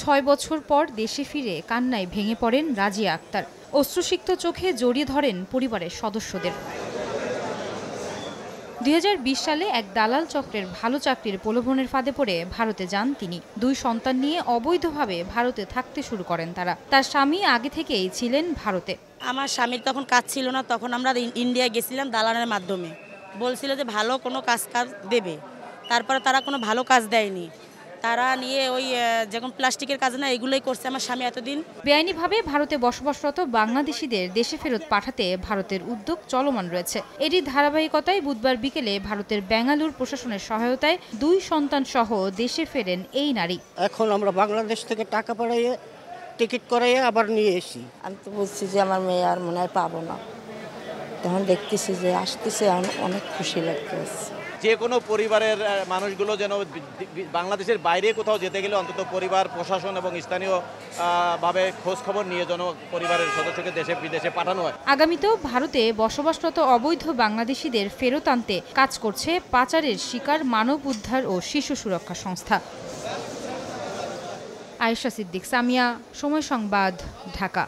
6 বছর পর দেশে ফিরে কান্নায় ভেঙে পড়েন রাজিয়া আক্তার। অশ্রুসিক্ত চোখে জড়িয়ে ধরেন পরিবারের সদস্যদের। 2020 সালে এক দালাল চক্রের ভালো চাকরির প্রলোভনের ফাঁদে পড়ে ভারতে যান তিনি। 2 সন্তান নিয়ে অবৈধভাবে ভারতে থাকতে শুরু করেন তারা। তার স্বামী আগে থেকেই ছিলেন ভারতে। আমার স্বামীর তখন কাজ ছিল না, তখন আমরা ইন্ডিয়া গেছিলাম দালালের মাধ্যমে। বলছিল যে ভালো কোনো কাজ দেবে, তারপরে তারা কোনো ভালো কাজ দেয়নি। তারা নিয়ে ওই যেমন প্লাস্টিকের কাজ না, এগুলোই করছে আমার স্বামী এতদিন। বেআইনিভাবে ভারতে বসবাসরত বাংলাদেশিদের দেশে ফেরত পাঠাতে ভারতের উদ্যোগ চলমান রয়েছে। এরই ধারাবাহিকতায় বুধবার বিকেলে ভারতের বেঙ্গালুরু প্রশাসনের সহায়তায় 2 সন্তান সহ দেশে ফেরেন এই নারী। এখন আমরা বাংলাদেশ থেকে টাকা পাঠাইয়ে টিকিট করাইয়ে আবার নিয়ে এসি। আমি তো বলছি যে আমার মেয়ে আর মনে হয় পাবো না, তখন দেখতেছি যে আসতেছে, অনেক খুশি লাগতেছে। যে কোনো পরিবারের মানুষগুলো যেন বাংলাদেশের বাইরে কোথাও যেতে গেলে অন্তত পরিবার, প্রশাসন এবং স্থানীয় ভাবে খোঁজ খবর নিয়ে যেন পরিবারের সদস্যকে দেশে বিদেশে পাঠানো হয়। আগামীতেও ভারতে বসবাসরত অবৈধ বাংলাদেশিদের ফেরত আনতে কাজ করছে পাচারের শিকার মানব উদ্ধার ও শিশু সুরক্ষা সংস্থা। আয়েশা সিদ্দিক, সামিয়া, সময় সংবাদ, ঢাকা।